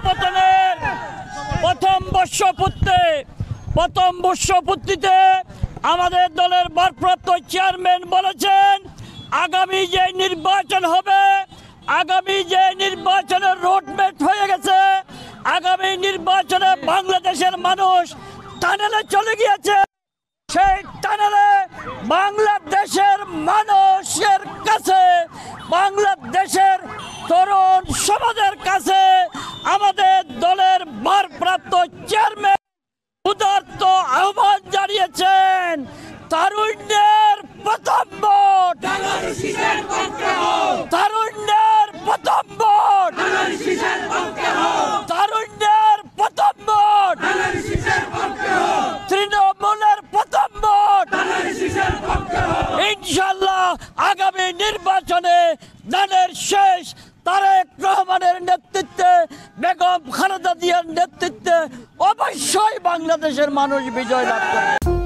পতনের প্রথম বর্ষপূর্তিতে আমাদের দলের ভারপ্রাপ্ত চেয়ারম্যান বলেছেন, আগামী যে নির্বাচন হবে, আগামী যে নির্বাচনের রোডম্যাপ হয়ে গেছে, আগামী নির্বাচনে বাংলাদেশের মানুষ টানেলে চলে গিয়েছে। সেই টানেলে বাংলাদেশের মানুষের কাছে, বাংলাদেশের তরুণ সমাজের কাছে আমাদের দলের ভারপ্রাপ্ত চেয়ারম্যান উদারত আহ্বান জানিয়েছেন, তারুণ্যের প্রথম ভোট, তারুণ্যের প্রথম ভোট, তারুণ্যের প্রথম ভোট, তৃণমূলের প্রথম ভোট। ইনশাল্লাহ আগামী নির্বাচনে ধানের শেষ তারেক রহমানের নেতৃত্বে, বেগম খালেদা জিয়ার নেতৃত্বে অবশ্যই বাংলাদেশের মানুষ বিজয় লাভ করবে।